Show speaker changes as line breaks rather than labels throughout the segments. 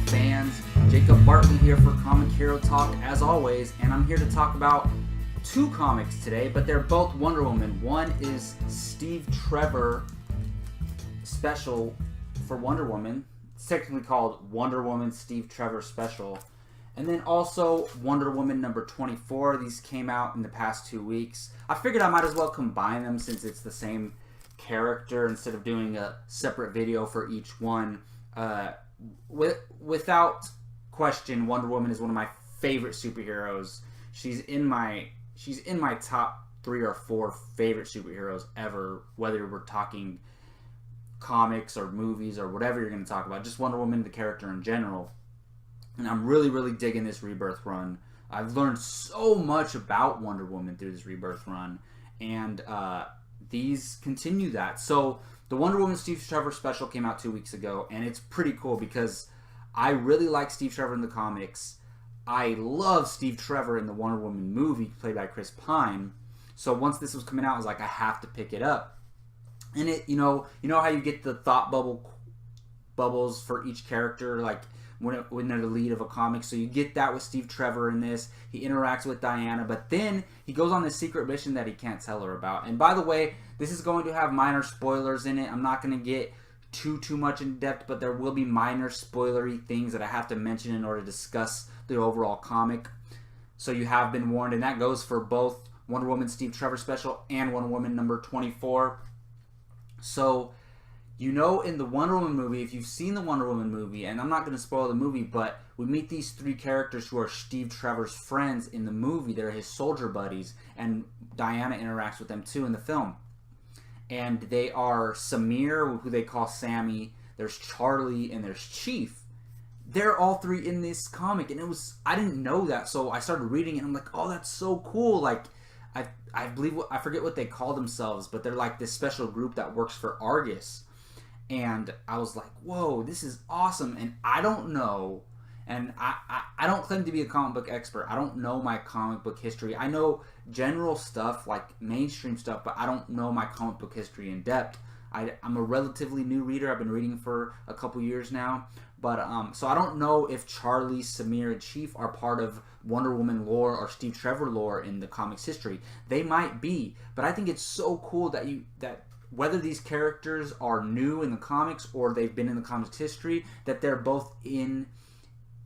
fans. Jacob Bartley here for Comic Hero Talk as always, and I'm here to talk about two comics today, but they're both Wonder Woman. One is Steve Trevor Special for Wonder Woman. It's technically called Wonder Woman Steve Trevor Special. And then also Wonder Woman number 24. These came out in the past 2 weeks. I figured I might as well combine them since it's the same character instead of doing a separate video for each one. Without question, Wonder Woman is one of my favorite superheroes. She's in my top 3 or 4 favorite superheroes ever, whether we're talking comics or movies or whatever you're going to talk about. Just Wonder Woman, the character in general. And I'm really digging this Rebirth run. I've learned so much about Wonder Woman through this Rebirth run, and these continue that. So the Wonder Woman Steve Trevor Special came out 2 weeks ago, and it's pretty cool because I really like Steve Trevor in the comics. I love Steve Trevor in the Wonder Woman movie played by Chris Pine. So once this was coming out, I was like, I have to pick it up. And it, you know how you get the thought bubbles for each character, like when they're the lead of a comic. So you get that with Steve Trevor in this. He interacts with Diana, but then he goes on this secret mission that he can't tell her about. And by the way, this is going to have minor spoilers in it. I'm not going to get too much in depth, but there will be minor spoilery things that I have to mention in order to discuss the overall comic. So you have been warned, and that goes for both Wonder Woman Steve Trevor Special and Wonder Woman number 24. So, in the Wonder Woman movie, if you've seen the Wonder Woman movie, and I'm not going to spoil the movie, but we meet these 3 characters who are Steve Trevor's friends in the movie. They're his soldier buddies, and Diana interacts with them too in the film. And they are Samir, who they call Sammy, there's Charlie, and there's Chief. They're all 3 in this comic, and I didn't know that, so I started reading it, and I'm like, oh, that's so cool. Like, I forget what they call themselves, but they're like this special group that works for Argus. And I was like, whoa, this is awesome. And I don't know, and I don't claim to be a comic book expert. I don't know my comic book history. I know general stuff, like mainstream stuff, but I don't know my comic book history in depth. I'm a relatively new reader. I've been reading for a couple years now. But so I don't know if Charlie, Samir, and Chief are part of Wonder Woman lore or Steve Trevor lore in the comics history. They might be, but I think it's so cool that whether these characters are new in the comics or they've been in the comics history, that they're both in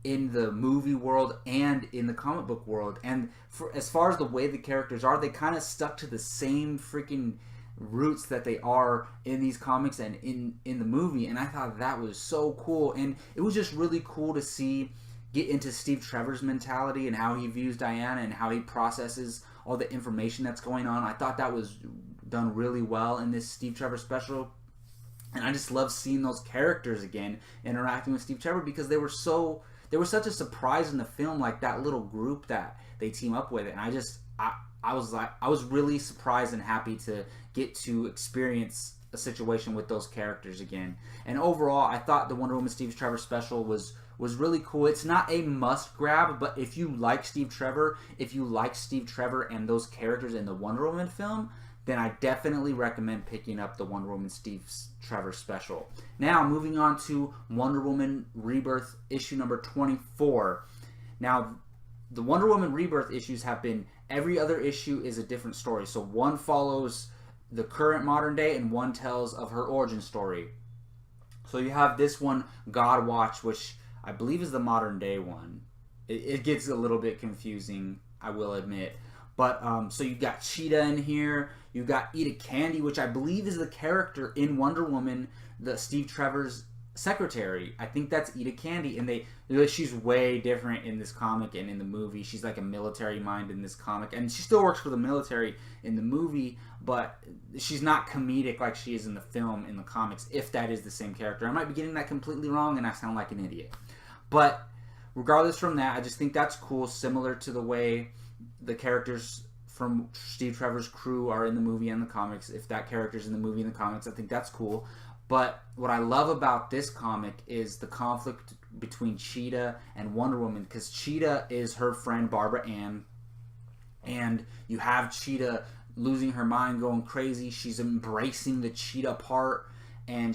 the movie world and in the comic book world. And as far as the way the characters are, they kind of stuck to the same freaking roots that they are in these comics and in the movie. And I thought that was so cool. And it was just really cool to get into Steve Trevor's mentality and how he views Diana and how he processes all the information that's going on. I thought that was done really well in this Steve Trevor special, and I just love seeing those characters again interacting with Steve Trevor because they were such a surprise in the film, like that little group that they team up with. And I was really surprised and happy to get to experience a situation with those characters again. And overall, I thought the Wonder Woman Steve Trevor special was really cool. It's not a must grab, but if you like Steve Trevor and those characters in the Wonder Woman film, then I definitely recommend picking up the Wonder Woman Steve Trevor special. Now, moving on to Wonder Woman Rebirth issue number 24. Now, the Wonder Woman Rebirth issues have been, every other issue is a different story. So one follows the current modern day and one tells of her origin story. So you have this one, God Watch, which I believe is the modern day one. It gets a little bit confusing, I will admit. But, so you got Cheetah in here. You got Ida Candy, which I believe is the character in Wonder Woman, the Steve Trevor's secretary. I think that's Ida Candy. And she's way different in this comic and in the movie. She's like a military mind in this comic. And she still works for the military in the movie, but she's not comedic like she is in the film, in the comics, if that is the same character. I might be getting that completely wrong, and I sound like an idiot. But regardless from that, I just think that's cool, similar to the way the characters from Steve Trevor's crew are in the movie and the comics. If that character's in the movie and the comics, I think that's cool. But what I love about this comic is the conflict between Cheetah and Wonder Woman, because Cheetah is her friend Barbara Ann, and you have Cheetah losing her mind, going crazy. She's embracing the Cheetah part, and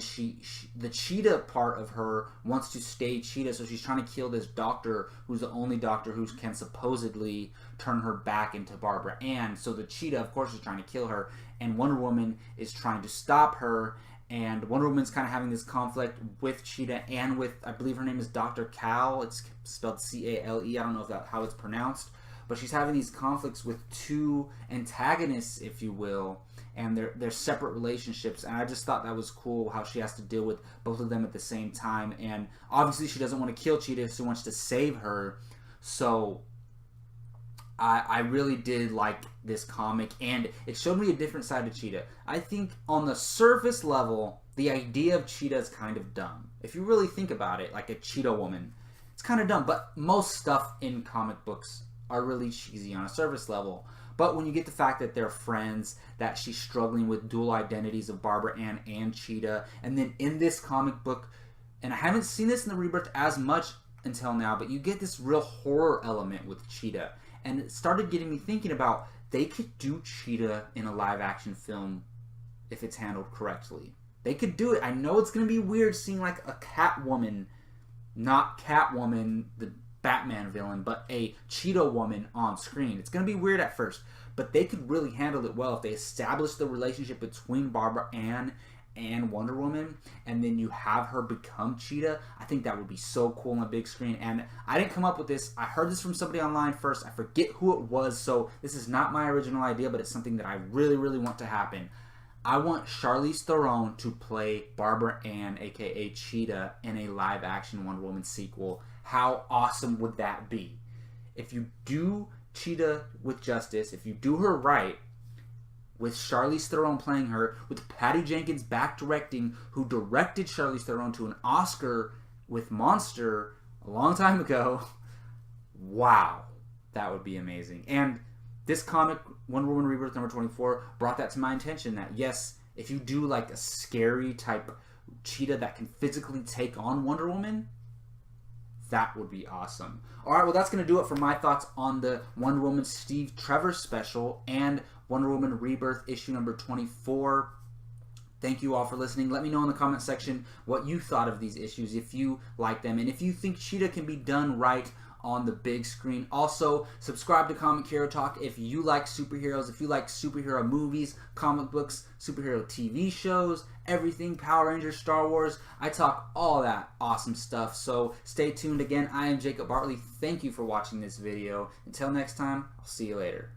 the cheetah part of her wants to stay cheetah, so she's trying to kill this doctor who's the only doctor who can supposedly turn her back into Barbara Ann. So the cheetah, of course, is trying to kill her, and Wonder Woman is trying to stop her. And Wonder Woman's kind of having this conflict with Cheetah and with, I believe her name is Dr. Cal. It's spelled C-A-L-E. I don't know if how it's pronounced. But she's having these conflicts with two antagonists, if you will, and they're separate relationships. And I just thought that was cool how she has to deal with both of them at the same time. And obviously she doesn't want to kill Cheetah, she wants to save her. So I really did like this comic, and it showed me a different side of Cheetah. I think on the surface level, the idea of Cheetah is kind of dumb. If you really think about it, like a cheetah woman, it's kind of dumb. But most stuff in comic books are really cheesy on a surface level. But when you get the fact that they're friends, that she's struggling with dual identities of Barbara Ann and Cheetah, and then in this comic book, and I haven't seen this in the Rebirth as much until now, but you get this real horror element with Cheetah. And it started getting me thinking about, they could do Cheetah in a live action film if it's handled correctly. They could do it. I know it's going to be weird seeing like a Catwoman, not Catwoman, the Batman villain, but a cheetah woman on screen. It's going to be weird at first, but they could really handle it well if they establish the relationship between Barbara Ann and Wonder Woman, and then you have her become Cheetah. I think that would be so cool on a big screen. And I didn't come up with this. I heard this from somebody online first. I forget who it was, so this is not my original idea, but it's something that I really, really want to happen. I want Charlize Theron to play Barbara Ann, aka Cheetah, in a live-action Wonder Woman sequel. How awesome would that be? If you do Cheetah with justice, if you do her right, with Charlize Theron playing her, with Patty Jenkins back directing, who directed Charlize Theron to an Oscar with Monster a long time ago, wow, that would be amazing. And this comic, Wonder Woman Rebirth number 24, brought that to my attention, that yes, if you do like a scary type Cheetah that can physically take on Wonder Woman, that would be awesome. Alright, well that's going to do it for my thoughts on the Wonder Woman Steve Trevor special and Wonder Woman Rebirth issue number 24. Thank you all for listening. Let me know in the comment section what you thought of these issues, if you like them, and if you think Cheetah can be done right on the big screen. Also, subscribe to Comic Hero Talk if you like superheroes, if you like superhero movies, comic books, superhero TV shows, everything, Power Rangers, Star Wars. I talk all that awesome stuff, so stay tuned. Again, I am Jacob Bartley. Thank you for watching this video. Until next time, I'll see you later.